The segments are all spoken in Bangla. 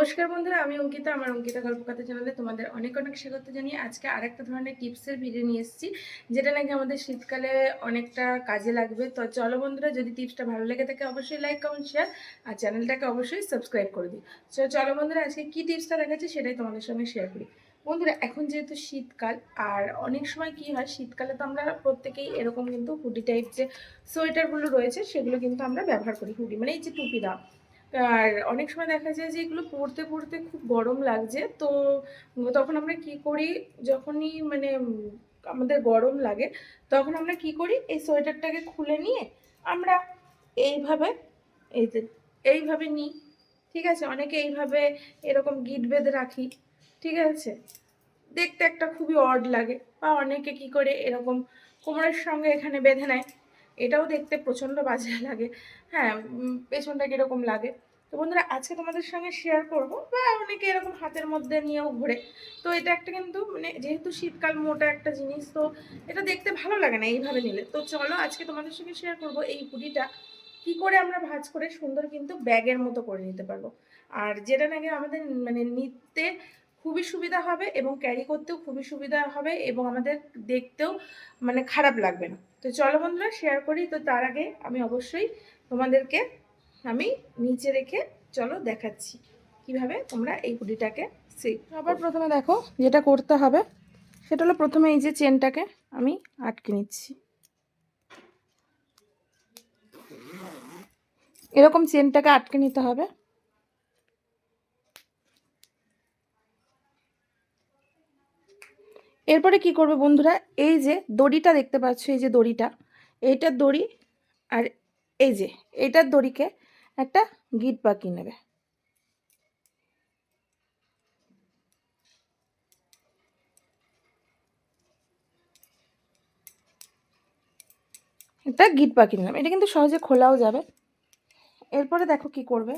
নমস্কার বন্ধুরা, আমি অঙ্কিতা। আমার অঙ্কিতা গল্পকথা চ্যানেলে তোমাদের অনেক অনেক স্বাগত জানিয়ে আজকে আরেকটা ধরনের টিপসের ভিডিও নিয়ে এসেছি, যেটা নাকি আমাদের শীতকালে অনেকটা কাজে লাগবে। তো চলো বন্ধুরা, যদি টিপসটা ভালো লেগে থাকে অবশ্যই লাইক, কমেন্ট, শেয়ার আর চ্যানেলটাকে অবশ্যই সাবস্ক্রাইব করে দিই। চলো বন্ধুরা, আজকে কী টিপসটা দেখাচ্ছি সেটাই তোমাদের সঙ্গে শেয়ার করি। বন্ধুরা, এখন যেহেতু শীতকাল, আর অনেক সময় কি হয়, শীতকালে তো আমরা প্রত্যেকেই এরকম কিন্তু হুডি টাইপ যে সোয়েটারগুলো রয়েছে সেগুলো কিন্তু আমরা ব্যবহার করি। হুডি মানে এই যে টুপি দাও। আর অনেক সময় দেখা যায় যে এগুলো পরতে পরতে খুব গরম লাগছে, তো তখন আমরা কি করি, যখনই মানে আমাদের গরম লাগে তখন আমরা কি করি, এই সোয়েটারটাকে খুলে নিয়ে আমরা এইভাবে এই যে এইভাবে নিই। ঠিক আছে, অনেকে এইভাবে এরকম গিট বেঁধে রাখি। ঠিক আছে, দেখতে একটা খুবই অড লাগে। বা অনেকে কি করে এরকম কোমরের সঙ্গে এখানে বেঁধে নেয়, এটাও দেখতে প্রচণ্ড বাজে লাগে। হ্যাঁ, পেছনটা কীরকম লাগে। তো বন্ধুরা, আজকে তোমাদের সঙ্গে শেয়ার করব। বা অনেকে এরকম হাতের মধ্যে নিয়েও ঘোরে। তো এটা একটা কিন্তু মানে যেহেতু শীতকাল, মোটা একটা জিনিস, তো এটা দেখতে ভালো লাগে না এইভাবে নিলে। তো চলো আজকে তোমাদের সঙ্গে শেয়ার করব এই হুডিটা কি করে আমরা ভাঁজ করে সুন্দর কিন্তু ব্যাগের মতো করে নিতে পারবো। আর যেটা নাকি আমাদের মানে নিতে খুবই সুবিধা হবে এবং ক্যারি করতেও খুবই সুবিধা হবে এবং আমাদের দেখতেও মানে খারাপ লাগবে না। তো চলো বন্ধুরা শেয়ার করি। তো তার আগে আমি অবশ্যই তোমাদেরকে আমি নিচে রেখে চলো দেখাচ্ছি কিভাবে তোমরা এই হুডিটাকে সবার প্রথমে দেখো যেটা করতে হবে সেটা হলো, প্রথমে এই যে চেনটাকে আমি আটকে নিচ্ছি। এরকম চেনটাকে আটকে নিতে হবে। এরপরে কি করবে বন্ধুরা, এই যে দড়িটা দেখতে পাচ্ছ, এই যে দড়িটা, এইটার দড়ি আর এই যে এইটার দড়িকে একটা গিট পাকিয়ে নেবে। এটা গিট পাকিয়ে নিলাম, এটা কিন্তু সহজে খোলাও যাবে। এরপরে দেখো কি করবে,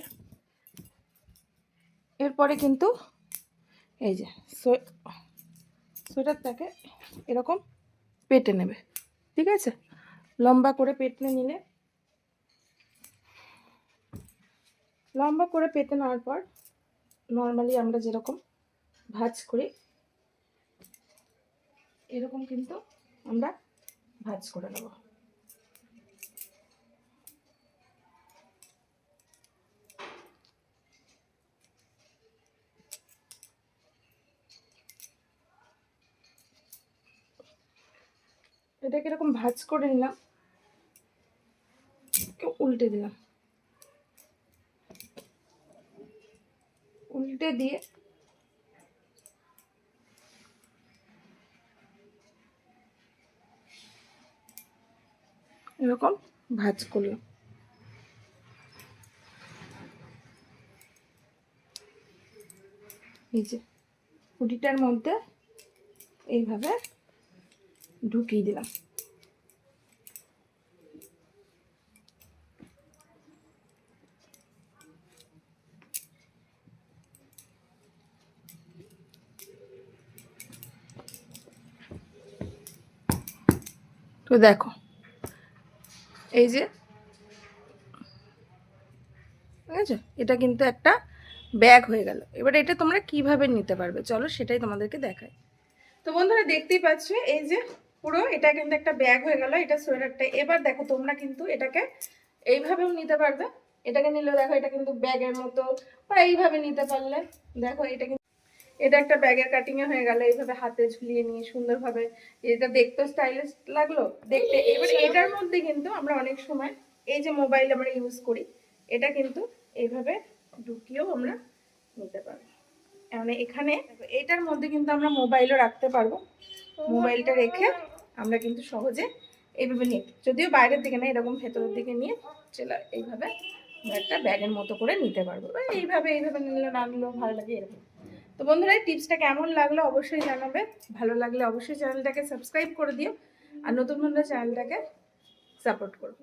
এরপরে কিন্তু এই যে সোয়েটারটাকে এরকম পেটে নেবে। ঠিক আছে, লম্বা করে পেটে নিলে, লম্বা করে পেতে নেওয়ার পর নর্মালি আমরা যেরকম ভাঁজ করি এরকম কিন্তু আমরা ভাঁজ করে নেব। এটাকে এরকম ভাঁজ করে নিলাম, উল্টে দিলাম, উল্টে দিয়ে এরকম ভাঁজ করলাম। এই যে হুডিটার মধ্যে এইভাবে ঢুকিয়ে দিলাম। তো দেখো এই যে, ঠিক আছে, এটা কিন্তু একটা ব্যাগ হয়ে গেল। এবার এটা তোমরা কিভাবে নিতে পারবে চলো সেটাই তোমাদেরকে দেখাই। তো বন্ধুরা দেখতেই পাচ্ছ, এই যে পুরো এটা কিন্তু একটা ব্যাগ হয়ে গেল, এটা সোয়েটারটা। এবার দেখো তোমরা কিন্তু এটাকে এইভাবেও নিতে পারবে। এটাকে নিলেও দেখো এটা কিন্তু ব্যাগের মতো, বা এইভাবে নিতে পারলে দেখো এটা কিন্তু এটা একটা ব্যাগের কাটিংয়ে হয়ে গেল। এইভাবে হাতে ঝুলিয়ে নিয়ে সুন্দরভাবে, এটা দেখতেও স্টাইলিশ লাগলো দেখতে। এবার এটার মধ্যে কিন্তু আমরা অনেক সময় এই যে মোবাইল আমরা ইউজ করি, এটা কিন্তু এইভাবে ঢুকিয়েও আমরা নিতে পারবো। মানে এখানে এটার মধ্যে কিন্তু আমরা মোবাইলও রাখতে পারবো। মোবাইলটা রেখে আমরা কিন্তু সহজে এইভাবে নিয়ে, যদিও বাইরের দিকে না, এরকম ভেতরের দিকে নিয়ে চলে এইভাবে আমরা একটা ব্যাগের মতো করে নিতে পারবো। এইভাবে নিলে না নিলেও ভালো লাগে এরকম। তো বন্ধুরা, এই টিপসটা কেমন লাগলো অবশ্যই জানাবে। ভালো লাগলে অবশ্যই চ্যানেলটাকে সাবস্ক্রাইব করে দিও, আর নতুন বন্ধুরা চ্যানেলটাকে সাপোর্ট করো।